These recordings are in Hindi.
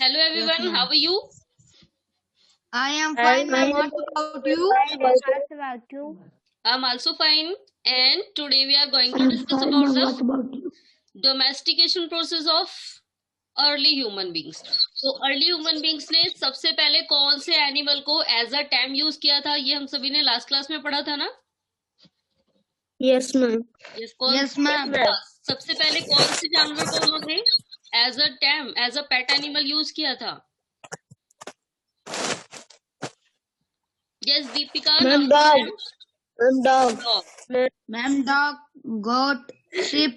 Hello everyone, ma'am. how are you? I am fine, ma'am. What about you? What about you? I'm also fine, and today we are going to discuss about the domestication process of early human beings. तो early human beings ने सबसे पहले कौन से एनिमल को एज अ टैम यूज किया था, ये हम सभी ने लास्ट क्लास में पढ़ा था ना? Yes, ma'am. Yes, ma'am. सबसे पहले कौन से जानवर को उन्होंने as a tame, as a pet animal use किया था? यस दीपिका, Ma'am, नाम? dog. Dog. Ma'am, dog, goat, sheep,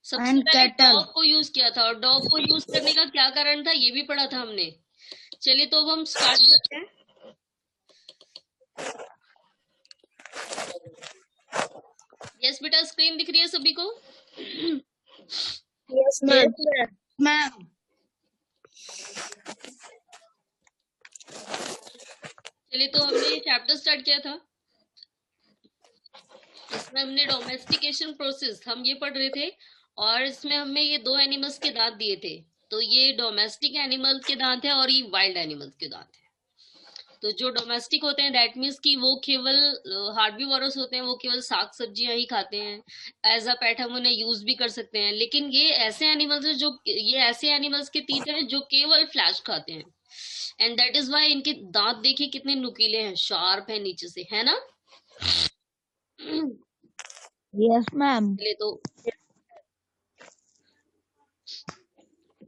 सबसे and पहले cattle. डॉग को यूज किया था, और डॉग को यूज करने का क्या कारण था ये भी पढ़ा था हमने। चलिए तो अब हम स्टार्ट करते हैं। यस बेटा, स्क्रीन दिख रही है सभी को? Yes, ma'am. Ma'am. चलिए तो हमने ये चैप्टर स्टार्ट किया था, इसमें हमने डोमेस्टिकेशन प्रोसेस हम ये पढ़ रहे थे, और इसमें हमें ये दो एनिमल्स के दांत दिए थे। तो ये डोमेस्टिक एनिमल्स के दांत है और ये वाइल्ड एनिमल्स के दांत है। तो जो डोमेस्टिक होते हैं दैट मीन्स कि वो केवल हार्बीवोरस होते हैं, वो केवल साग सब्जियां ही खाते हैं। एज अ पेट हम उन्हें यूज भी कर सकते हैं। लेकिन ये ऐसे एनिमल्स हैं ये ऐसे एनिमल्स के तीत हैं जो केवल फ्लैश खाते हैं, एंड दैट इज वाई इनके दांत देखिए कितने नुकीले हैं, शार्प है नीचे से, है ना? Yes, ma'am. चलिए तो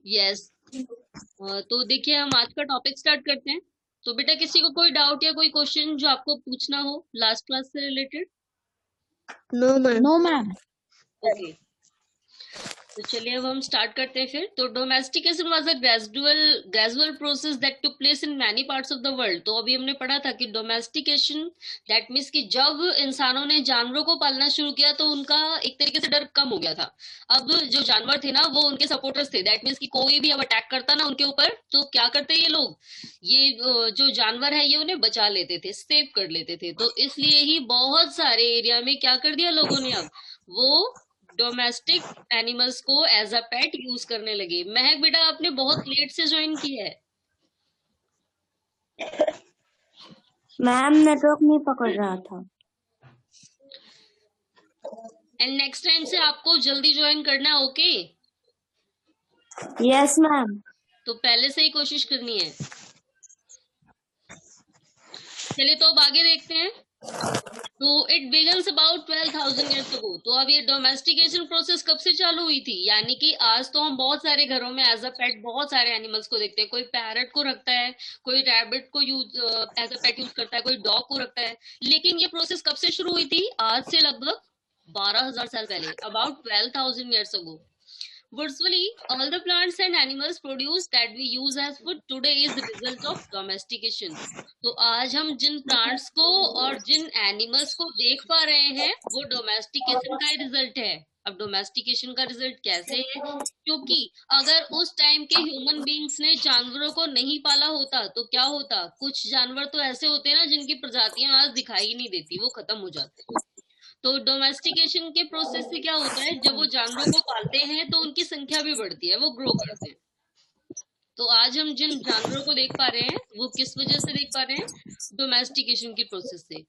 यस, तो देखिए हम आज का टॉपिक स्टार्ट करते हैं। तो बेटा किसी को कोई डाउट या कोई क्वेश्चन जो आपको पूछना हो लास्ट क्लास से related? No, ma'am. No, ma'am. Okay, तो चलिए अब हम स्टार्ट करते हैं फिर। तो domestication was a gradual process that took place in many parts of the world. तो अभी हमने पढ़ा था कि डोमेस्टिकेशन दैट मीन्स कि जब इंसानों ने जानवरों को पालना शुरू किया तो उनका एक तरीके से डर कम हो गया था। अब जो जानवर थे ना वो उनके सपोर्टर्स थे, दैट मीन्स कि कोई भी अब अटैक करता ना उनके ऊपर तो क्या करते ये लोग, ये जो जानवर है ये उन्हें बचा लेते थे, सेव कर लेते थे। तो इसलिए ही बहुत सारे एरिया में क्या कर दिया लोगों ने, अब वो डोमेस्टिक एनिमल्स को एज अ पेट यूज करने लगे। महक बेटा आपने बहुत लेट से ज्वाइन किया है। मैम नेटवर्क नहीं पकड़ रहा था। एंड नेक्स्ट टाइम से आपको जल्दी ज्वाइन करना है, ओके? Yes ma'am. तो पहले से ही कोशिश करनी है। चलिए तो अब आगे देखते हैं। तो it begins about 12,000 years ago। तो अब ये डोमेस्टिकेशन प्रोसेस कब से चालू हुई थी, यानी कि आज तो हम बहुत सारे घरों में एज अ पेट बहुत सारे एनिमल्स को देखते हैं। कोई पैरट को रखता है, कोई रैबिट को use as a pet use करता है, कोई डॉग को रखता है। लेकिन ये प्रोसेस कब से शुरू हुई थी? आज से लगभग 12,000 साल पहले, about 12,000 years ago। Virtually all the plants and animals produced that we use as food today is the result of domestication। तो आज हम जिन प्लांट्स को और जिन एनिमल्स को देख पा रहे हैं वो डोमेस्टिकेशन का ही रिजल्ट है। अब डोमेस्टिकेशन का रिजल्ट कैसे है? क्योंकि अगर उस टाइम के ह्यूमन बींग्स ने जानवरों को नहीं पाला होता तो क्या होता, कुछ जानवर तो ऐसे होते हैं ना जिनकी प्रजातियां आज दिखाई ही नहीं देती, वो खत्म हो जाते हैं। तो डोमेस्टिकेशन के प्रोसेस से क्या होता है, जब वो जानवरों को पालते हैं तो उनकी संख्या भी बढ़ती है, वो ग्रो करते हैं। तो आज हम जिन जानवरों को देख पा रहे हैं वो किस वजह से देख पा रहे हैं? डोमेस्टिकेशन की प्रोसेस से।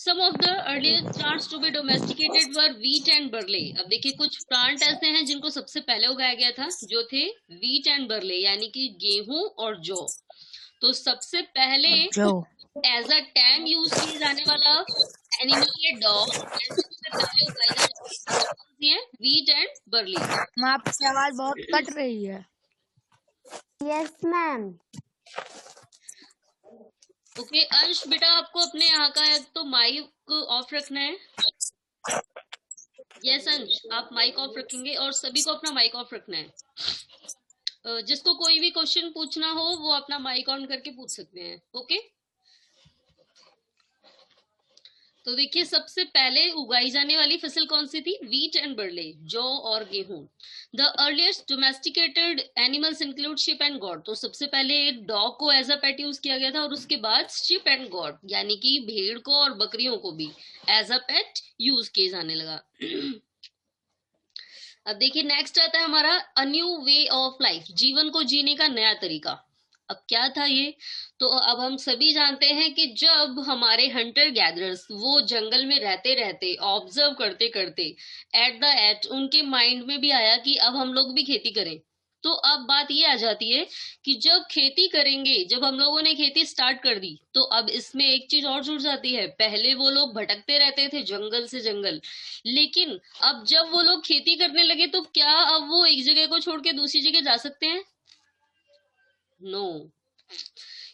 Some of the earliest plants to be domesticated were wheat and barley। अब देखिए कुछ प्लांट ऐसे हैं जिनको सबसे पहले उगाया गया था, जो थे wheat and barley, यानी कि गेहूं और जौ। तो सबसे पहले एज अ टैम यूज किए जाने वाला एनिमल है डॉग, एंड सबसे पहले उगाई जाने वाली फसल कौन सी है? Wheat and barley. आपकी आवाज बहुत कट रही है। Yes ma'am. ओके अंश बेटा, आपको अपने यहाँ का है तो माइक ऑफ रखना है। यस अंश, आप माइक ऑफ रखेंगे और सभी को अपना माइक ऑफ रखना है। जिसको कोई भी क्वेश्चन पूछना हो वो अपना माइक ऑन करके पूछ सकते हैं, ओके? तो देखिए सबसे पहले उगाई जाने वाली फसल कौन सी थी? व्हीट एंड बर्ले, जौ और गेहूं। The earliest domesticated animals include ship and got. तो सबसे पहले डॉग को एज अ पेट यूज किया गया था, और उसके बाद शिप एंड गॉट यानी कि भेड़ को और बकरियों को भी एज अ पेट यूज किए जाने लगा। अब देखिए नेक्स्ट आता है हमारा a new way of life, जीवन को जीने का नया तरीका। अब क्या था ये? तो अब हम सभी जानते हैं कि जब हमारे हंटर गैदरर्स वो जंगल में रहते रहते ऑब्जर्व करते करते एट द एट उनके माइंड में भी आया कि अब हम लोग भी खेती करें। तो अब बात ये आ जाती है कि जब खेती करेंगे, जब हम लोगों ने खेती स्टार्ट कर दी, तो अब इसमें एक चीज और जुड़ जाती है। पहले वो लोग भटकते रहते थे जंगल से जंगल, लेकिन अब जब वो लोग खेती करने लगे तो क्या अब वो एक जगह को छोड़ के दूसरी जगह जा सकते हैं? नो।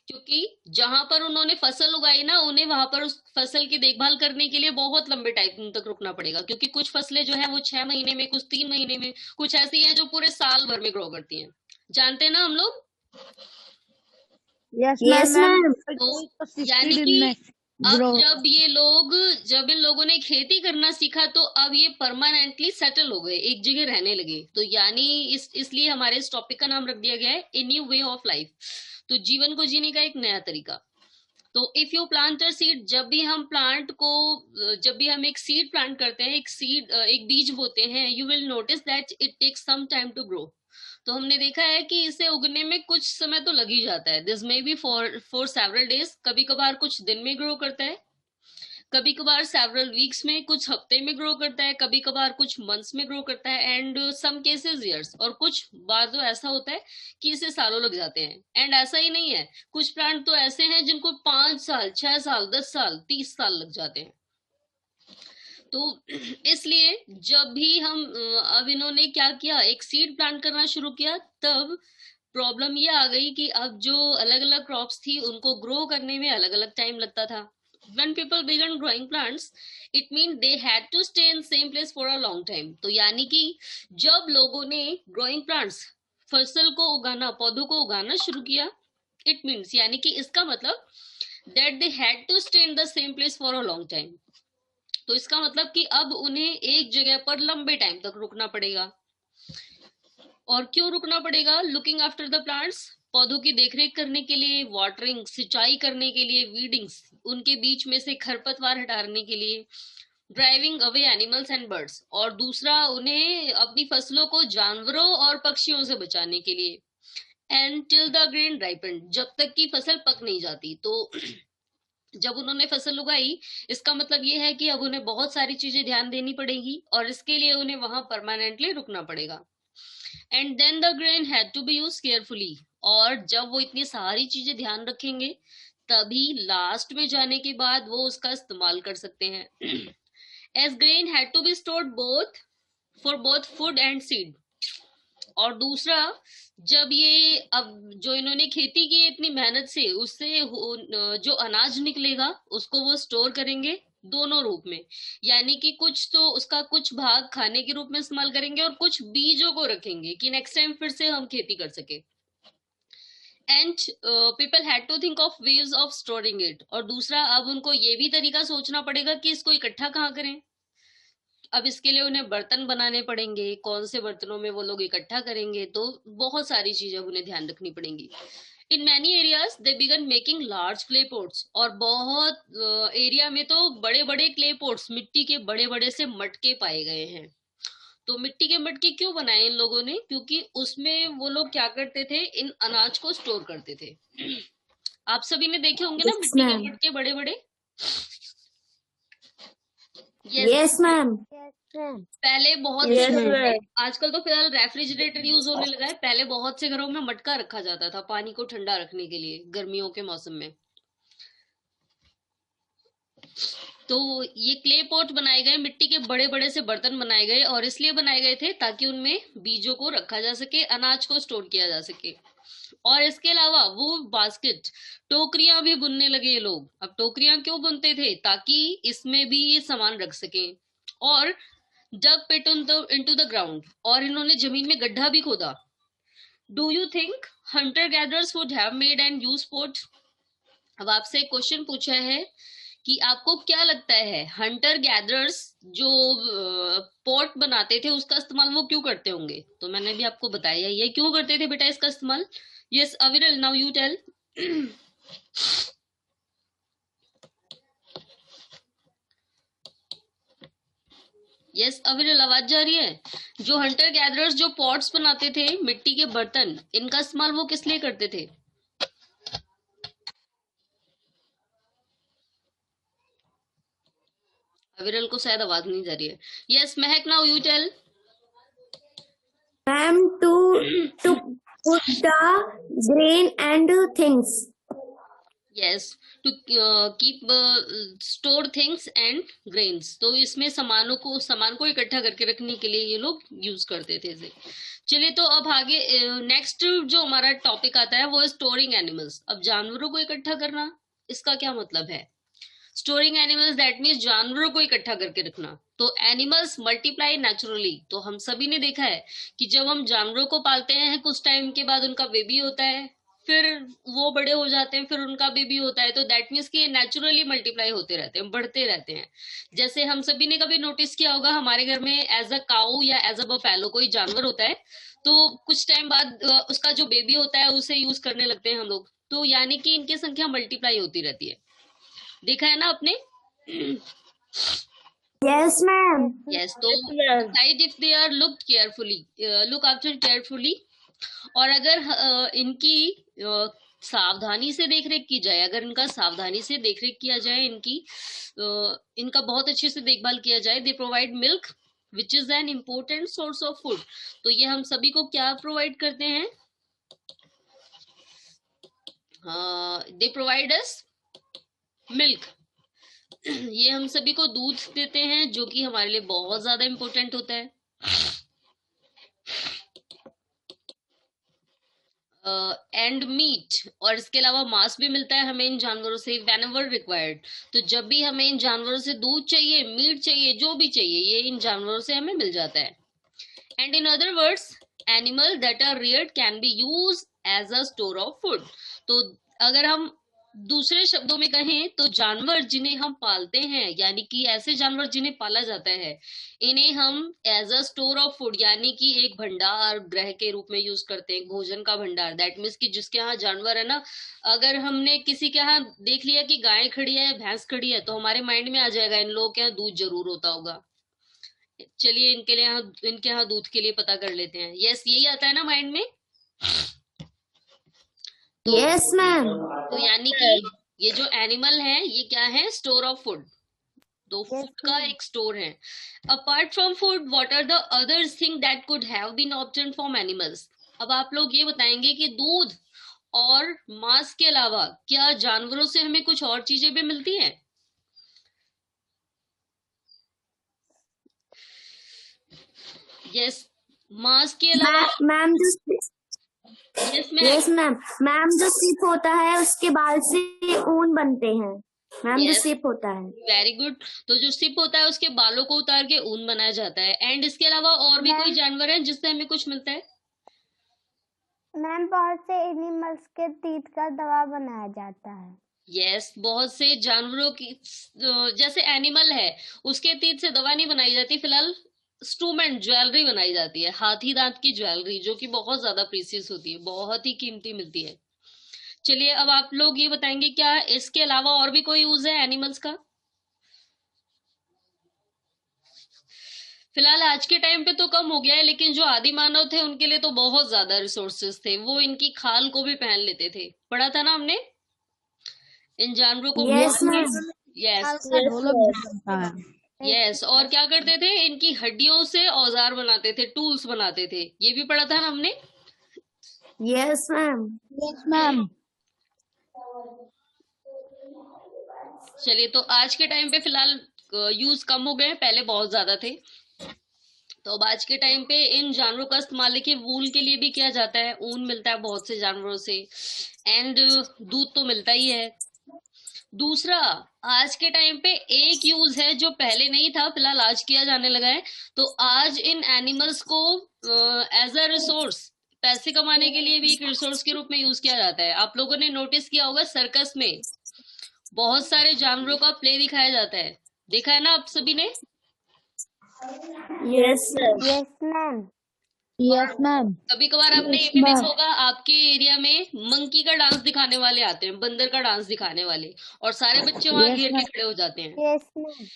क्योंकि जहां पर उन्होंने फसल उगाई ना, उन्हें वहां पर उस फसल की देखभाल करने के लिए बहुत लंबे टाइम तक रुकना पड़ेगा, क्योंकि कुछ फसलें जो है वो 6 महीने में, कुछ 3 महीने में, कुछ ऐसी हैं जो पूरे साल भर में ग्रो करती हैं। जानते हैं ना हम लोग? Yes, Yes, ma'am. ma'am. तो यानी कि अब जब इन लोगों ने खेती करना सीखा तो अब ये परमानेंटली सेटल हो गए, एक जगह रहने लगे। तो यानी इसलिए हमारे इस टॉपिक का नाम रख दिया गया है a new way of life, तो जीवन को जीने का एक नया तरीका। तो if you plant a seed, जब भी हम एक सीड प्लांट करते हैं, एक बीज बोते हैं, you will notice that it takes some time to grow. तो हमने देखा है कि इसे उगने में कुछ समय तो लग ही जाता है। This may be for several days, कभी कभार कुछ दिन में ग्रो करता है, कभी कभार सेवरल वीक्स में, कुछ हफ्ते में ग्रो करता है, कभी कभार कुछ मंथ्स में ग्रो करता है, एंड सम केसेस ईयर्स, और कुछ बार तो ऐसा होता है कि इसे सालों लग जाते हैं। एंड ऐसा ही नहीं है, कुछ प्लांट तो ऐसे हैं जिनको 5 साल, 6 साल, 10 साल, 30 साल लग जाते हैं। तो इसलिए जब भी अब इन्होंने क्या किया, एक सीड प्लांट करना शुरू किया, तब प्रॉब्लम ये आ गई कि अब जो अलग अलग क्रॉप्स थी उनको ग्रो करने में अलग अलग टाइम लगता था। When people began growing plants, it means they had to stay in same place for a long time. तो यानी कि जब लोगों ने growing plants, फसल को उगाना, पौधों को उगाना शुरू किया, it means यानी कि इसका मतलब that they had to stay in the same place for a long time. तो इसका मतलब कि अब उन्हें एक जगह पर लंबे टाइम तक रुकना पड़ेगा। और क्यों रुकना पड़ेगा? लुकिंग आफ्टर द प्लांट्स, पौधों की देखरेख करने के लिए, वाटरिंग, सिंचाई करने के लिए, वीडिंग्स, उनके बीच में से खरपतवार हटाने के लिए, driving away animals and birds, और दूसरा उन्हें अपनी फसलों को जानवरों और पक्षियों से बचाने के लिए, and till the grain ripened, जब तक की फसल पक नहीं जाती। तो जब उन्होंने फसल उगाई, इसका मतलब ये है कि अब उन्हें बहुत सारी चीजें ध्यान देनी पड़ेगी, और इसके लिए उन्हें वहां परमानेंटली रुकना पड़ेगा। And then the grain had to be use carefully, और जब वो इतनी सारी चीजें ध्यान रखेंगे, तभी लास्ट में जाने के बाद वो उसका इस्तेमाल कर सकते हैं। As grain had to be stored for both food and seed. और दूसरा, जब ये अब जो इन्होंने खेती की है इतनी मेहनत से, उससे जो अनाज निकलेगा उसको वो स्टोर करेंगे दोनों रूप में। यानी कि कुछ तो उसका कुछ भाग खाने के रूप में इस्तेमाल करेंगे, और कुछ बीजों को रखेंगे कि नेक्स्ट टाइम फिर से हम खेती कर सके। And people had to think of ways of storing it. और दूसरा, अब उनको ये भी तरीका सोचना पड़ेगा कि इसको इकट्ठा कहाँ करें। अब इसके लिए उन्हें बर्तन बनाने पड़ेंगे, कौन से बर्तनों में वो लोग इकट्ठा करेंगे, तो बहुत सारी चीजें उन्हें ध्यान रखनी पड़ेंगी। In many areas they began making large clay pots, और बहुत एरिया में तो बड़े बड़े क्ले पोट्स, मिट्टी के बड़े बड़े से मटके पाए गए हैं। तो मिट्टी के मटके क्यों बनाए इन लोगों ने? क्योंकि उसमें वो लोग क्या करते थे, इन अनाज को स्टोर करते थे। आप सभी ने देखे होंगे ना Yes, मिट्टी के ma'am. मटके बड़े बड़े। Yes, ma'am. पहले बहुत Yes, से घरों ma'am. में, आजकल तो फिलहाल रेफ्रिजरेटर यूज होने लगा है, पहले बहुत से घरों में मटका रखा जाता था पानी को ठंडा रखने के लिए गर्मियों के मौसम में। तो ये क्ले पॉट बनाए गए, मिट्टी के बड़े बड़े से बर्तन बनाए गए, और इसलिए बनाए गए थे ताकि उनमें बीजों को रखा जा सके, अनाज को स्टोर किया जा सके। और इसके अलावा वो बास्केट, टोकरियां भी बुनने लगे ये लोग। अब टोकरियां क्यों बुनते थे? ताकि इसमें भी ये सामान रख सके। और dug pit into the ground, और इन्होंने जमीन में गड्ढा भी खोदा। Do you think hunter gatherers would have made and use pot? अब आपसे एक क्वेश्चन पूछा है कि आपको क्या लगता है हंटर गैदरर्स जो पोट बनाते थे उसका इस्तेमाल वो क्यों करते होंगे? तो मैंने भी आपको बताया ये क्यों करते थे बेटा इसका इस्तेमाल। यस अविरल, नाउ यू टेल। यस अविरल, आवाज जा रही है? जो हंटर गैदरर्स जो पॉट्स बनाते थे, मिट्टी के बर्तन, इनका इस्तेमाल वो किस लिए करते थे? अविरल को शायद आवाज नहीं जा रही है। Yes Mahak, now you tell. Ma'am, to put the grain and things. Yes, to keep store things and grains. तो इसमें सामान को इकट्ठा करके रखने के लिए ये लोग यूज करते थे इसे। चलिए तो अब आगे नेक्स्ट जो हमारा टॉपिक आता है वो है स्टोरिंग एनिमल्स। अब जानवरों को इकट्ठा करना, इसका क्या मतलब है? स्टोरिंग एनिमल्स दैट मीन्स जानवरों को इकट्ठा करके रखना। तो एनिमल्स मल्टीप्लाई नेचुरली। तो हम सभी ने देखा है कि जब हम जानवरों को पालते हैं कुछ टाइम के बाद उनका बेबी होता है, फिर वो बड़े हो जाते हैं, फिर उनका बेबी होता है। तो दैट मीन्स कि ये नेचुरली मल्टीप्लाई होते रहते हैं, बढ़ते रहते हैं। जैसे हम सभी ने कभी नोटिस किया होगा, हमारे घर में एज अ काऊ या एज अ बफेलो कोई जानवर होता है, तो कुछ टाइम बाद उसका जो बेबी होता है उसे यूज करने लगते हैं हम लोग। तो यानी कि इनकी संख्या मल्टीप्लाई होती रहती है। देखा है ना आपने? Yes, ma'am. यस, तो side if they are look carefully, look after carefully. और अगर इनकी सावधानी से देखरेख की जाए, अगर इनका सावधानी से देखरेख किया जाए, इनका बहुत अच्छे से देखभाल किया जाए, they provide milk which is an important source of food. तो ये हम सभी को क्या प्रोवाइड करते हैं? They provide us milk. ये हम सभी को दूध देते हैं, जो कि हमारे लिए बहुत ज्यादा इम्पोर्टेंट होता है। एंड मीट, और इसके अलावा मांस भी मिलता है हमें इन जानवरों से व्हेनेवर रिक्वायर्ड। तो जब भी हमें इन जानवरों से दूध चाहिए, मीट चाहिए, जो भी चाहिए, ये इन जानवरों से हमें मिल जाता है। And in other words, animal that are reared can be use as a store of food. तो अगर हम दूसरे शब्दों में कहें तो जानवर जिन्हें हम पालते हैं, यानी कि ऐसे जानवर जिन्हें पाला जाता है, इन्हें हम as a store of food यानी कि एक भंडार गृह के रूप में यूज करते हैं, भोजन का भंडार। दैट मीन्स कि जिसके यहाँ जानवर है ना, अगर हमने किसी के यहाँ देख लिया कि गाय खड़ी है, भैंस खड़ी है, तो हमारे माइंड में आ जाएगा इन लोगों के यहाँ दूध जरूर होता होगा। चलिए इनके यहाँ दूध के लिए पता कर लेते हैं। यस, यही आता है ना माइंड में? Yes, ma'am. तो यानी कि ये जो एनिमल है ये क्या है? Store of food. तो फूड का एक स्टोर है। Apart from food, what are the other thing that could have been obtain from animals? अब आप लोग ये बताएंगे कि दूध और मांस के अलावा क्या जानवरों से हमें कुछ और चीजें भी मिलती हैं? यस, मांस के अलावा ma'am yes yes ma'am, ma'am जो सिप होता है उसके बाल से ऊन बनते हैं। मैम जो सिप होता है। Very good. तो जो सिप होता है उसके बालों को उतार के ऊन बनाया जाता है। एंड इसके अलावा और भी कोई जानवर है जिससे हमें कुछ मिलता है? मैम बहुत से एनिमल्स के टीथ का दवा बनाया जाता है। यस, बहुत से जानवरों की जैसे एनिमल है उसके टीथ से दवा नहीं बनाई जाती, फिलहाल इंस्ट्रूमेंट ज्वेलरी बनाई जाती है, हाथी दांत की ज्वेलरी, जो कि बहुत ज्यादा प्रीसियस होती है, बहुत ही कीमती मिलती है। चलिए अब आप लोग ये बताएंगे क्या इसके अलावा और भी कोई यूज है एनिमल्स का? फिलहाल आज के टाइम पे तो कम हो गया है, लेकिन जो आदि मानव थे उनके लिए तो बहुत ज्यादा रिसोर्सेस थे। वो इनकी खाल को भी पहन लेते थे, पढ़ा था ना हमने इन जानवरों को। यस, और क्या करते थे? इनकी हड्डियों से औजार बनाते थे, टूल्स बनाते थे। ये भी पढ़ा था ना हमने। Yes ma'am. Yes ma'am. चलिए तो आज के टाइम पे फिलहाल यूज कम हो गए, पहले बहुत ज्यादा थे। तो अब आज के टाइम पे इन जानवरों का इस्तेमाल देखिए वूल के लिए भी किया जाता है, ऊन मिलता है बहुत से जानवरों से, एंड दूध तो मिलता ही है। दूसरा, आज के टाइम पे एक यूज है जो पहले नहीं था, फिलहाल आज किया जाने लगा है। तो आज इन एनिमल्स को एज अ रिसोर्स, पैसे कमाने के लिए भी एक रिसोर्स के रूप में यूज किया जाता है। आप लोगों ने नोटिस किया होगा सर्कस में बहुत सारे जानवरों का प्ले दिखाया जाता है, देखा है ना आप सभी ने? Yes yes ma'am. Yes ma'am. कभी कभार आपने ये भी देखा होगा, आपके एरिया में मंकी का डांस दिखाने वाले आते हैं, बंदर का डांस दिखाने वाले, और सारे बच्चे वहां घेर के खड़े हो जाते हैं। Yes ma'am.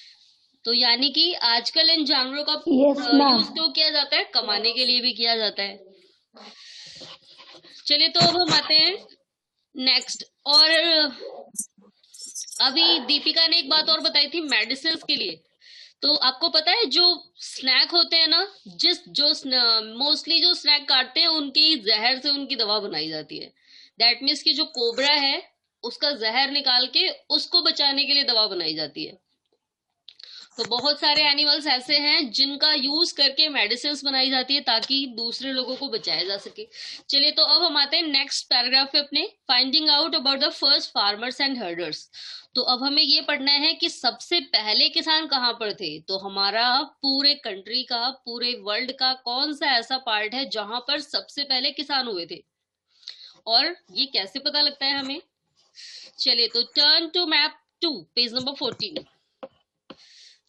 तो यानी कि आजकल इन जानवरों का Yes, ma'am. यूज क्यों किया जाता है? कमाने के लिए भी किया जाता है। चलिए तो अब हम आते हैं नेक्स्ट। और अभी दीपिका ने एक बात और बताई थी मेडिसिन के लिए। तो आपको पता है जो स्नैक होते हैं ना, जो मोस्टली जो स्नैक काटते हैं उनकी जहर से उनकी दवा बनाई जाती है। दैट मीन्स कि जो कोबरा है उसका जहर निकाल के उसको बचाने के लिए दवा बनाई जाती है। तो बहुत सारे एनिमल्स ऐसे हैं जिनका यूज करके मेडिसिन बनाई जाती है ताकि दूसरे लोगों को बचाया जा सके। चलिए तो अब हम आते हैं नेक्स्ट पैराग्राफ पे अपने, finding out about the first farmers and herders. तो अब हमें ये पढ़ना है कि सबसे पहले किसान कहाँ पर थे। तो हमारा पूरे कंट्री का, पूरे वर्ल्ड का कौन सा ऐसा पार्ट है जहां पर सबसे पहले किसान हुए थे, और ये कैसे पता लगता है हमें। चलिए तो turn to map 2 page number 14।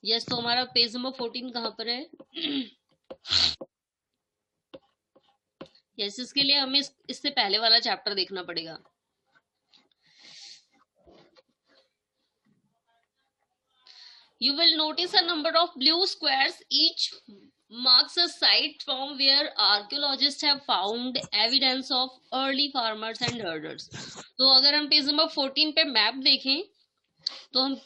Yes, तो हमारा पेज नंबर 14 कहाँ पर है? यस, इसके लिए हमें इससे पहले वाला चैप्टर देखना पड़ेगा। You will notice a number of blue squares. Each marks a site from where archaeologists have found evidence of early farmers and herders. तो अगर हम पेज नंबर 14 पे मैप देखें तो हम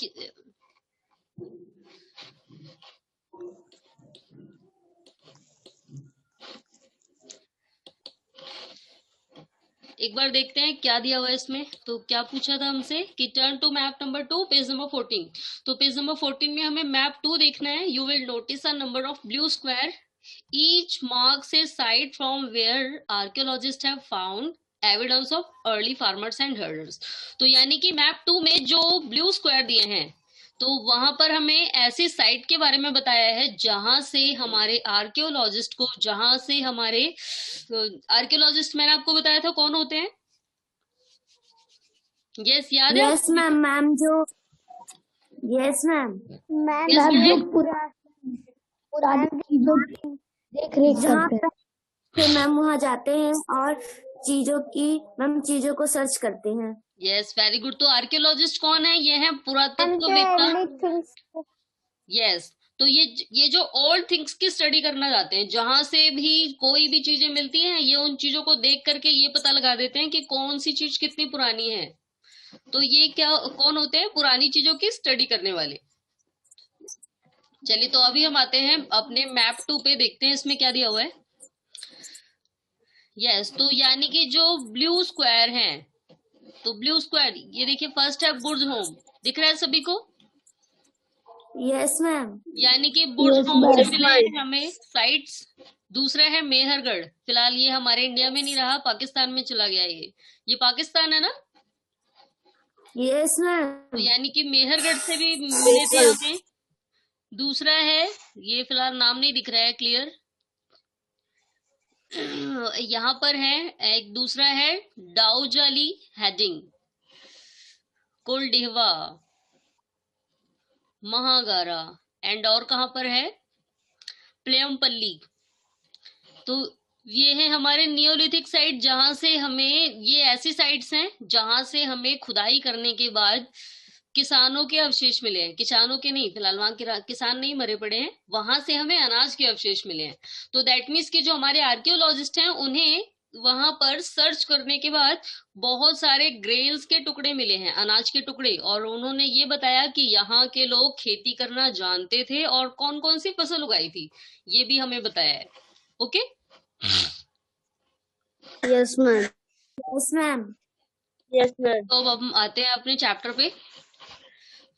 एक बार देखते हैं क्या दिया हुआ है इसमें। तो क्या पूछा था हमसे कि turn to map number 2 page number 14। तो पेज नंबर 14 में हमें मैप 2 देखना है। You will notice a number of blue square, each marks a site from where archaeologist have found evidence of early farmers and herders. तो यानी कि मैप 2 में जो ब्लू स्क्वायर दिए हैं तो वहां पर हमें ऐसी साइट के बारे में बताया है जहां से हमारे आर्कियोलॉजिस्ट को, जहां से हमारे आर्कियोलॉजिस्ट मैंने आपको बताया था कौन होते हैं। यस, याद है? यस मैम, मैम जो यस मैम मैम Yes, जो ma'am. पुरानी चीजों की देख रेख जहाँ करते हैं। पे मैम वहाँ जाते हैं और चीजों को सर्च करते हैं। Yes, very good. तो आर्कियोलॉजिस्ट कौन है? ये है पुरातत्ववेत्ता। यस, तो ये जो ओल्ड थिंग्स की स्टडी करना चाहते हैं, जहां से भी कोई भी चीजें मिलती हैं, ये उन चीजों को देख करके ये पता लगा देते हैं कि कौन सी चीज कितनी पुरानी है। तो ये कौन होते हैं? पुरानी चीजों की स्टडी करने वाले। चलिए तो अभी हम आते हैं अपने मैप 2 पे, देखते हैं इसमें क्या दिया हुआ है। यस, तो यानी कि जो ब्लू स्क्वायर हैं, तो ब्लू स्क्वायर ये देखिए, फर्स्ट है बुर्ज होम, दिख रहा है सभी को? Yes ma'am. यानी कि बुर्ज Yes, होम से ma'am. मिले हैं हमें साइट्स। दूसरा है मेहरगढ़, फिलहाल ये हमारे इंडिया में नहीं रहा, पाकिस्तान में चला गया। ये पाकिस्तान है ना? यस तो मैम। यानी कि मेहरगढ़ से भी मिले थे हमें। दूसरा है, ये फिलहाल नाम नहीं दिख रहा है क्लियर, यहाँ पर है। एक दूसरा है डाउजाली हेडिंग, कुलडिहवा, महागारा, एंड और कहाँ पर है? प्लेमपल्ली। तो ये है हमारे नियोलिथिक साइट, जहां से हमें, ये ऐसी साइट्स हैं जहां से हमें खुदाई करने के बाद किसानों के अवशेष मिले हैं। किसानों के नहीं, फिलहाल वहां किसान नहीं मरे पड़े हैं, वहां से हमें अनाज के अवशेष मिले हैं। तो दैट मीन्स कि जो हमारे आर्कियोलॉजिस्ट हैं उन्हें वहां पर सर्च करने के बाद बहुत सारे ग्रेन्स के टुकड़े मिले हैं, अनाज के टुकड़े, और उन्होंने ये बताया कि यहाँ के लोग खेती करना जानते थे और कौन कौन सी फसल उगाई थी, ये भी हमें बताया है। Okay, yes ma'am. Yes ma'am. Yes ma'am. तो अब हम आते हैं अपने चैप्टर पे।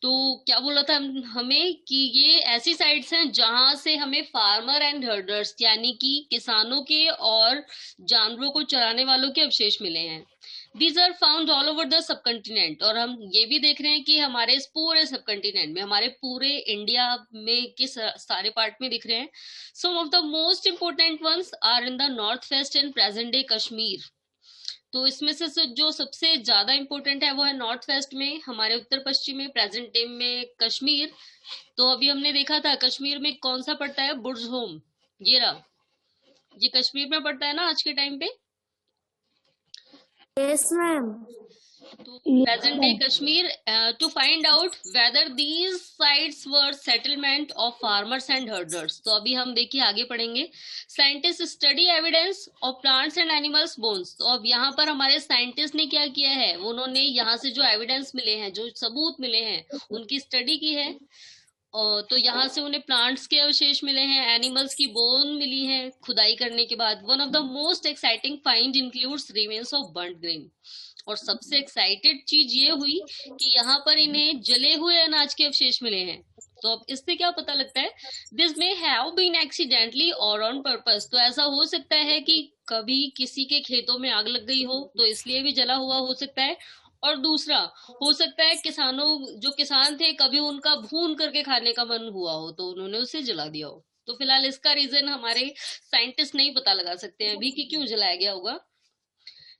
तो क्या बोला था हमें कि ये ऐसी साइट्स हैं जहां से हमें फार्मर एंड हर्डर्स यानी कि किसानों के और जानवरों को चराने वालों के अवशेष मिले हैं। These are found all over the subcontinent. और हम ये भी देख रहे हैं कि हमारे इस पूरे सब कंटिनेंट में, हमारे पूरे इंडिया में के सारे पार्ट में दिख रहे हैं। Some of the most important ones are in the north west and present day Kashmir. तो इसमें से जो सबसे ज्यादा इंपॉर्टेंट है वो है नॉर्थ वेस्ट में, हमारे उत्तर पश्चिम में, प्रेजेंट डे में कश्मीर। तो अभी हमने देखा था कश्मीर में कौन सा पड़ता है? बुर्ज होम, ये रहा, ये कश्मीर में पड़ता है ना आज के टाइम पे। Yes ma'am. तो present day Kashmir to find out whether these sites were settlement of farmers and herders. तो अभी हम देखिए आगे पढ़ेंगे। Scientist study evidence of plants and animals bones. तो अब यहाँ पर हमारे साइंटिस्ट ने क्या किया है, उन्होंने यहाँ से जो एविडेंस मिले हैं, जो सबूत मिले हैं, उनकी स्टडी की है। तो यहाँ से उन्हें प्लांट्स के अवशेष मिले हैं, एनिमल्स की बोन मिली है खुदाई करने के बाद। One of the most exciting find includes remains of burned grain. और सबसे एक्साइटेड चीज ये हुई कि यहाँ पर इन्हें जले हुए अनाज के अवशेष मिले हैं। तो अब इससे क्या पता लगता है, this may have been accidentally or on purpose. तो ऐसा हो सकता है कि कभी किसी के खेतों में आग लग गई हो तो इसलिए भी जला हुआ हो सकता है। और दूसरा हो सकता है जो किसान थे, कभी उनका भून करके खाने का मन हुआ हो तो उन्होंने उसे जला दिया हो। तो फिलहाल इसका रीजन हमारे साइंटिस्ट नहीं पता लगा सकते हैं अभी कि क्यों जलाया गया होगा,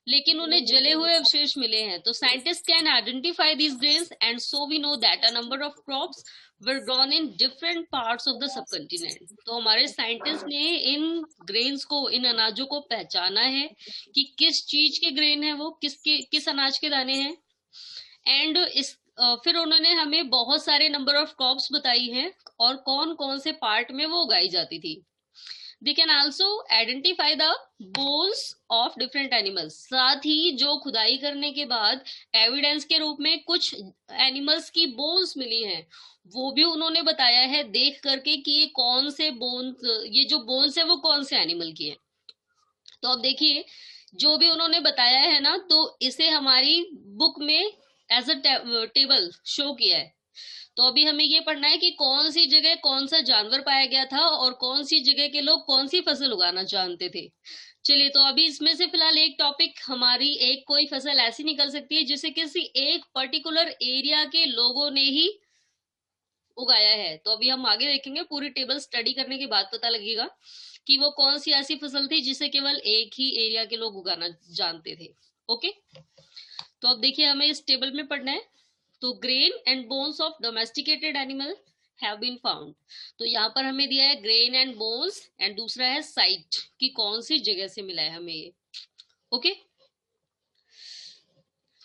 लेकिन उन्हें जले हुए अवशेष मिले हैं। तो scientist can identify these grains and so we know that a number of crops were grown in different parts of the subcontinent. तो हमारे साइंटिस्ट ने इन ग्रेन्स को, इन अनाजों को पहचाना है कि किस चीज के ग्रेन है वो, किस अनाज के दाने हैं। एंड फिर उन्होंने हमें बहुत सारे नंबर ऑफ क्रॉप्स बताई हैं और कौन कौन से पार्ट में वो उगाई जाती थी। They can also identify the bones of different animals। साथ ही जो खुदाई करने के बाद एविडेंस के रूप में कुछ एनिमल्स की बोन्स मिली हैं, वो भी उन्होंने बताया है देख करके कि ये कौन से बोन्स, ये जो बोन्स है वो कौन से एनिमल की है। तो अब देखिए जो भी उन्होंने बताया है ना, तो इसे हमारी बुक में एज अ टेबल शो किया है। तो अभी हमें ये पढ़ना है कि कौन सी जगह कौन सा जानवर पाया गया था और कौन सी जगह के लोग कौन सी फसल उगाना जानते थे। चलिए, तो अभी इसमें से फिलहाल एक टॉपिक हमारी, एक कोई फसल ऐसी निकल सकती है जिसे किसी एक पर्टिकुलर एरिया के लोगों ने ही उगाया है। तो अभी हम आगे देखेंगे, पूरी टेबल स्टडी करने के बाद पता लगेगा कि वो कौन सी ऐसी फसल थी जिसे केवल एक ही एरिया के लोग उगाना जानते थे। ओके, तो अब देखिए हमें इस टेबल में पढ़ना है। तो grain and bones of domesticated animal have been found. तो यहाँ पर हमें दिया है ग्रेन एंड बोन्स एंड दूसरा है साइट कि कौन सी जगह से मिला है हमें ये। ओके,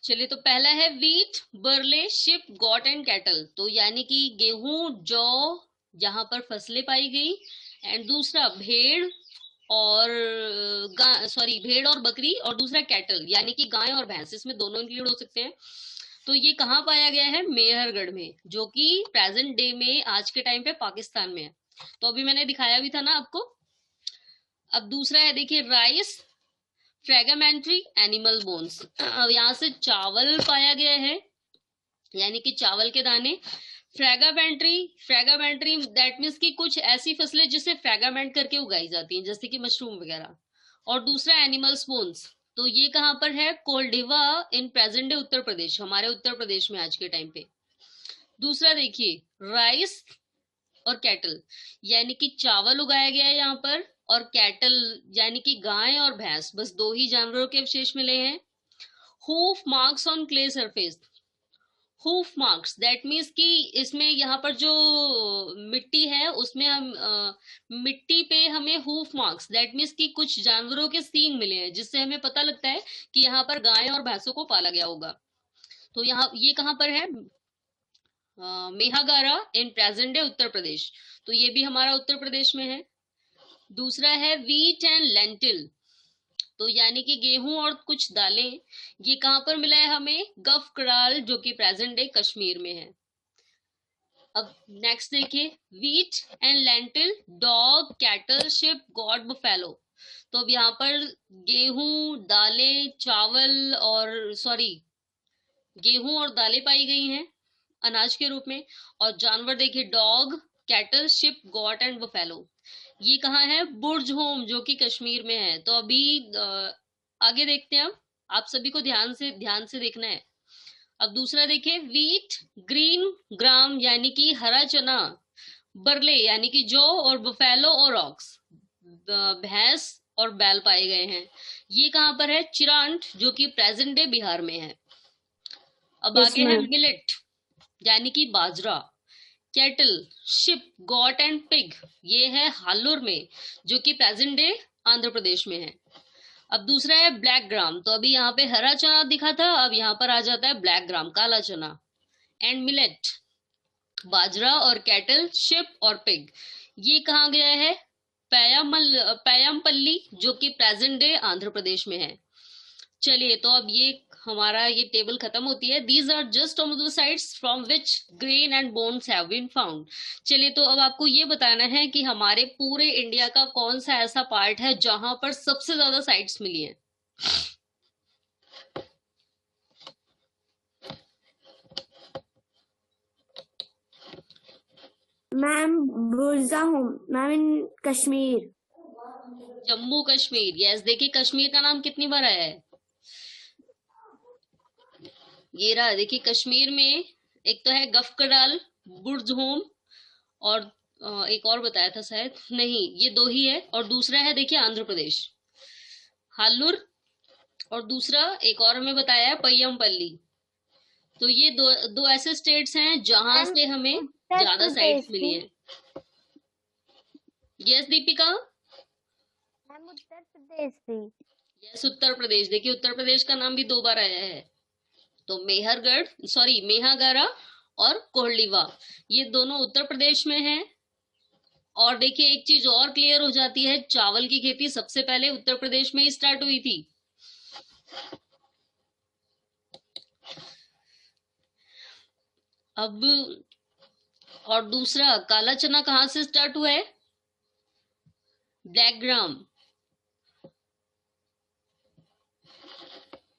चलिए, तो पहला है wheat, barley, sheep, goat and cattle. तो यानी कि गेहूं, जौ, यहाँ पर फसलें पाई गई। एंड दूसरा भेड़ और भेड़ और बकरी, और दूसरा कैटल यानी कि गाय और भैंस, इसमें दोनों इंक्लूड हो सकते हैं। तो ये कहाँ पाया गया है, मेहरगढ़ में, जो कि प्रेजेंट डे में आज के टाइम पे पाकिस्तान में है। तो अभी मैंने दिखाया भी था ना आपको। अब दूसरा है देखिए राइस, फ्रेगमेंट्री, एनिमल बोन्स। अब यहाँ से चावल पाया गया है यानी कि चावल के दाने। फ्रेगमेंट्री दैट मीन्स कि कुछ ऐसी फसलें जिसे फ्रेगमेंट करके उगाई जाती हैं, जैसे कि मशरूम वगैरह। और दूसरा एनिमल्स बोन्स, तो ये कहाँ पर है, कोल्डिवा in present day Uttar Pradesh, हमारे उत्तर प्रदेश में आज के टाइम पे। दूसरा देखिए राइस और कैटल, यानी कि चावल उगाया गया है यहाँ पर, और कैटल यानी कि गाय और भैंस, बस दो ही जानवरों के अवशेष मिले हैं। Hoof marks on clay surface, hoof marks that means कि इसमें यहाँ पर जो मिट्टी है उसमें हम मिट्टी पे हमें हूफ मार्क्स दैट मीन्स कि कुछ जानवरों के सींग मिले हैं, जिससे हमें पता लगता है कि यहाँ पर गाय और भैंसों को पाला गया होगा। तो यहाँ ये कहाँ पर है, मेहागारा in present day Uttar Pradesh. तो ये भी हमारा उत्तर प्रदेश में है। दूसरा है वीट एंड लेंटिल, तो यानी कि गेहूं और कुछ दालें, ये कहां पर मिला है हमें, गफ कराल, जो कि प्रेजेंट डे कश्मीर में है। अब नेक्स्ट देखिए wheat and lentil, dog, cattle, sheep, got, buffalo. तो अब यहाँ पर गेहूं, दालें, चावल और गेहूं और दालें पाई गई हैं अनाज के रूप में। और जानवर देखिए dog, cattle, sheep, goat and buffalo. ये कहाँ है, बुर्ज होम, जो कि कश्मीर में है। तो अभी आगे देखते हैं। अब आप सभी को ध्यान से देखना है। अब दूसरा देखिए वीट, ग्रीन ग्राम यानी कि हरा चना, बरले यानी कि जौ, और बफेलो और ऑक्स, भैंस और बैल पाए गए हैं। ये कहाँ पर है, चिरांट, जो कि प्रेजेंट डे बिहार में है। अब आगे है मिलेट यानी कि बाजरा, cattle, sheep, goat and pig, ये है हालुर में, जो कि प्रेजेंट डे आंध्र प्रदेश में है। अब दूसरा है ब्लैक ग्राम। तो अभी यहाँ पे हरा चना दिखा था, अब यहाँ पर आ जाता है ब्लैक ग्राम, काला चना। एंड मिलेट, बाजरा और कैटल, शिप और पिग। ये कहाँ गया है? पैयमपल्ली, जो कि प्रेजेंट डे आंध्र प्रदेश में है। चलिए, तो अब ये हमारा ये टेबल खत्म होती है। These are just of the sites from which grain and bones have been found. चलिए, तो अब आपको ये बताना है कि हमारे पूरे इंडिया का कौन सा ऐसा पार्ट है जहां पर सबसे ज्यादा साइट्स मिली हैं। मैम बुर्जा हूँ मैम, इन कश्मीर। जम्मू कश्मीर, यस। देखिए कश्मीर का नाम कितनी बार आया है? ये रहा, देखिए कश्मीर में एक तो है गफकडाल, बुर्जहोम, और एक और बताया था शायद, नहीं ये दो ही है। और दूसरा है देखिए आंध्र प्रदेश, हालूर, और दूसरा एक और हमें बताया है पय्यमपल्ली। तो ये दो ऐसे स्टेट्स हैं जहां से हमें ज्यादा साइट्स मिली हैं। यस दीपिका? मैम उत्तर प्रदेश भी। यस उत्तर प्रदेश। देखिए उत्तर प्रदेश का नाम भी 2 बार आया है। तो मेहागरा और कोहलीवा, ये दोनों उत्तर प्रदेश में हैं। और देखिए एक चीज और क्लियर हो जाती है, चावल की खेती सबसे पहले उत्तर प्रदेश में ही स्टार्ट हुई थी। अब और दूसरा काला चना कहाँ से स्टार्ट हुआ है? ब्लैक ग्राम,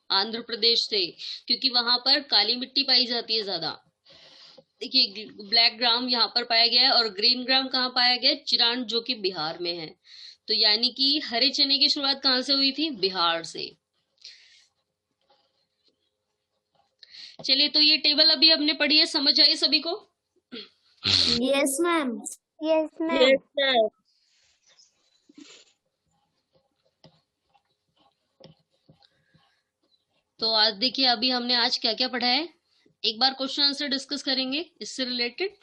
आंध्र प्रदेश से, क्योंकि वहां पर काली मिट्टी पाई जाती है ज्यादा। देखिए ब्लैक ग्राम यहाँ पर पाया गया है, और ग्रीन ग्राम कहाँ पाया गया? चिरांड, जो कि बिहार में है। तो यानी कि हरे चने की शुरुआत कहाँ से हुई थी? बिहार से। चलिए, तो ये टेबल अभी हमने पढ़ी है, समझ आई सभी को? Yes ma'am. Yes ma'am. तो आज देखिए अभी हमने आज क्या क्या पढ़ा है, एक बार क्वेश्चन आंसर डिस्कस करेंगे इससे रिलेटेड।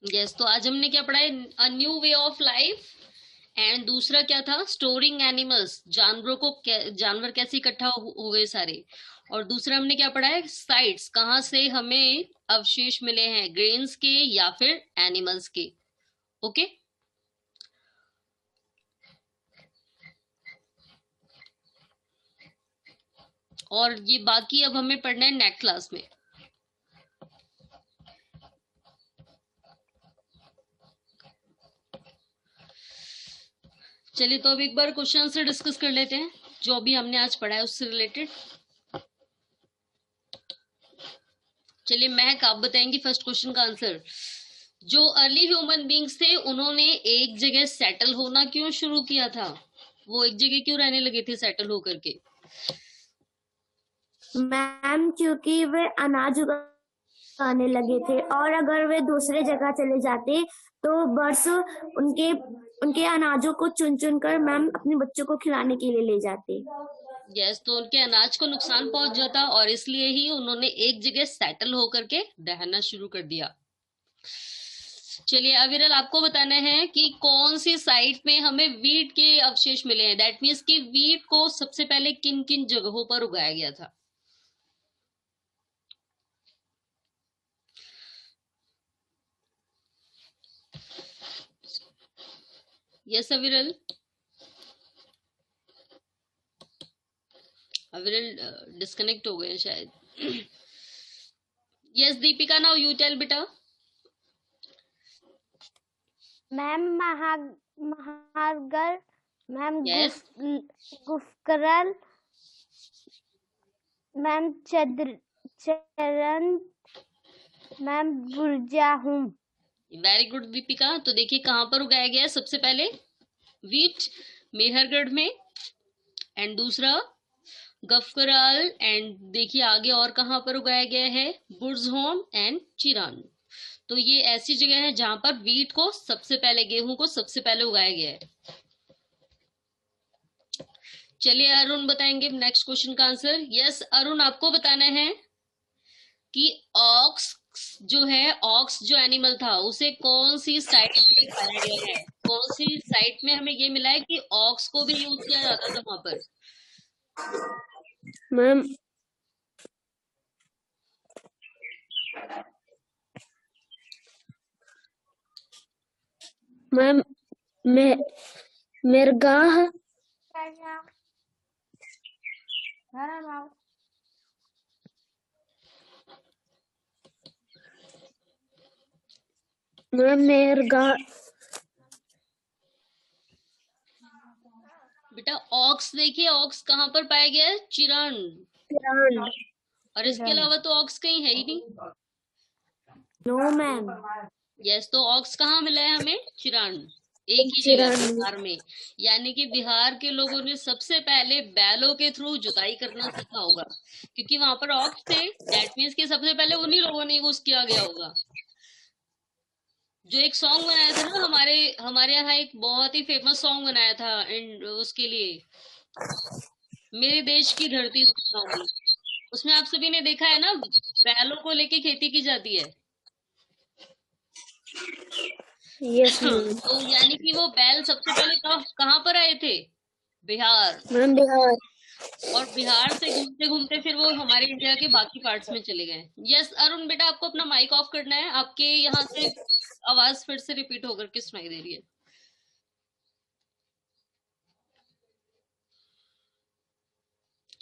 यस, तो आज हमने क्या पढ़ा है? A new way of life. And दूसरा क्या था? स्टोरिंग एनिमल्स, जानवर कैसे इकट्ठा हो गए सारे। और दूसरा हमने क्या पढ़ा है? साइट्स, कहाँ से हमें अवशेष मिले हैं, ग्रेन्स के या फिर एनिमल्स के। ओके, और ये बाकी अब हमें पढ़ना है नेक्स्ट क्लास में। चलिए, तो अब एक बार क्वेश्चन आंसर डिस्कस कर लेते हैं जो अभी हमने आज पढ़ा है उससे रिलेटेड। चलिए महक, आप बताएंगी फर्स्ट क्वेश्चन का आंसर। जो अर्ली ह्यूमन बींग्स थे उन्होंने एक जगह सेटल होना क्यों शुरू किया था? वो एक जगह क्यों रहने लगे थे सेटल होकर के? मैम क्योंकि वे अनाज उगाने लगे थे, और अगर वे दूसरे जगह चले जाते तो बर्ड्स उनके अनाजों को चुन चुन कर मैम अपने बच्चों को खिलाने के लिए ले जाते। यस, तो उनके अनाज को नुकसान पहुंच जाता, और इसलिए ही उन्होंने एक जगह सेटल होकर के रहना शुरू कर दिया। चलिए अविरल, आपको बताना है कि कौन सी साइट में हमें वीट के अवशेष मिले हैं। दैट मीन्स कि वीट को सबसे पहले किन किन जगहों पर उगाया गया था। यस अविरल? अविरल डिस्कनेक्ट हो गए शायद। Yes Deepika, now you tell बेटा। Ma'am Mehrgarh, ma'am Yes. Gufkral, ma'am Chirand, ma'am Burzahom. Very good Deepika. तो देखिए कहां पर उगाया गया है सबसे पहले? वीट, मेहरगढ़ में। एंड दूसरा गफकराल। एंड देखिए आगे और कहां पर उगाया गया है? बुर्जहोम एंड चिरान। तो ये ऐसी जगह है जहां पर वीट को सबसे पहले, गेहूं को सबसे पहले उगाया गया है। चलिए अरुण बताएंगे नेक्स्ट क्वेश्चन का आंसर। यस अरुण, आपको बताना है कि ऑक्स जो है, ऑक्स जो एनिमल था उसे कौन सी साइट में पाया गया है, कौन सी साइट में हमें ये मिला है कि ऑक्स को भी यूज किया जाता था वहां पर। मैम मैम मेरगाह मैम मेरगाह बेटा ऑक्स देखिए, ऑक्स कहाँ पर पाया गया है, चिरण, और इसके अलावा तो ऑक्स कहीं है ही नहीं। No ma'am. यस, तो ऑक्स कहाँ मिला है हमें, चिरण, एक ही जगह बिहार में। यानी कि बिहार के लोगों ने सबसे पहले बैलों के थ्रू जुताई करना सीखा होगा, क्योंकि वहां पर ऑक्स थे। दैट मीन्स कि सबसे पहले उन्हीं लोगों ने यूज किया गया होगा। जो एक सॉन्ग बनाया था ना, हमारे यहाँ एक बहुत ही फेमस सॉन्ग बनाया था उसके लिए, मेरे देश की धरती सुहावनी। उसमें आप सभी ने देखा है ना, बैलों को लेके खेती की जाती है। यस तो यानी कि वो बैल सबसे पहले कहाँ पर आए थे, बिहार। मैम बिहार। और बिहार से घूमते घूमते फिर वो हमारे इंडिया के बाकी पार्ट्स में चले गए। यस अरुण बेटा, आपको अपना माइक ऑफ करना है, आपके यहाँ से आवाज फिर से रिपीट होकर के सुनाई दे रही है।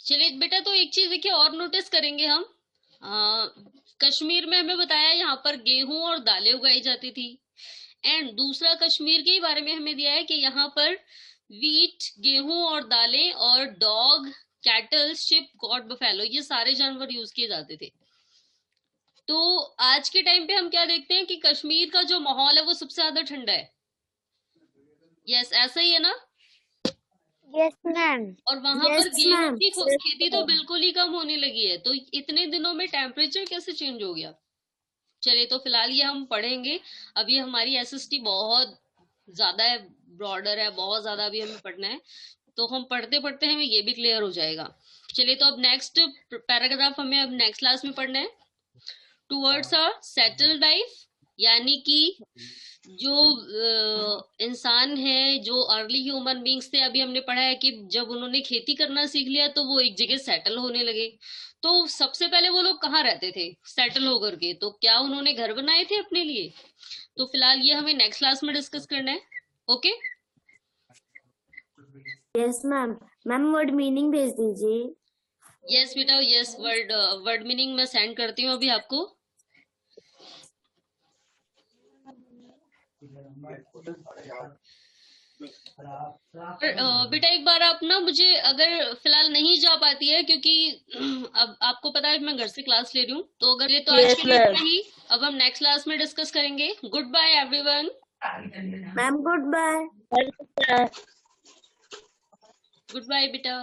चलिए बेटा, तो एक चीज देखिए और नोटिस करेंगे हम, कश्मीर में हमें बताया यहाँ पर गेहूं और दालें उगाई जाती थी। एंड दूसरा कश्मीर के बारे में हमें दिया है कि यहाँ पर वीट, गेहूं और दालें, और dog, cattle, ship, God, buffalo, ये सारे जानवर यूज किए जाते थे। तो आज के टाइम पे हम क्या देखते हैं कि कश्मीर का जो माहौल है वो सबसे ज्यादा ठंडा है। यस ऐसा ही है ना। Yes ma'am. और वहां पर गेहूं की खेती तो बिल्कुल ही कम होने लगी है। तो इतने दिनों में टेम्परेचर कैसे चेंज हो गया। चलिए, तो फिलहाल ये हम पढ़ेंगे। अभी हमारी एसएसटी बहुत ज्यादा है, ब्रॉडर है, बहुत ज्यादा अभी हमें पढ़ना है। तो हम पढ़ते पढ़ते हमें ये भी क्लियर हो जाएगा। चलिए, तो अब नेक्स्ट पैराग्राफ हमें अब नेक्स्ट क्लास में पढ़ना है। टूवर्ड्स अ सेटल्ड लाइफ, यानी कि जो इंसान है, जो अर्ली ह्यूमन बींग्स थे, अभी हमने पढ़ा है कि जब उन्होंने खेती करना सीख लिया तो वो एक जगह सेटल होने लगे। तो सबसे पहले वो लोग कहाँ रहते थे सेटल होकर के, तो क्या उन्होंने घर बनाए थे अपने लिए। तो फिलहाल ये हमें नेक्स्ट क्लास में डिस्कस करना है। Okay. Yes ma'am. Ma'am word meaning भेज दीजिए। यस बेटा, यस वर्ड मीनिंग मैं सेंड करती हूँ अभी आपको। बेटा एक बार आप ना मुझे, अगर फिलहाल नहीं जा पाती है, क्योंकि अब आपको पता है मैं घर से क्लास ले रही हूँ, तो अगर ये तो आज के लिए इतना ही। अब हम नेक्स्ट क्लास में डिस्कस करेंगे। Good bye everyone. Ma'am good bye. Good bye बेटा।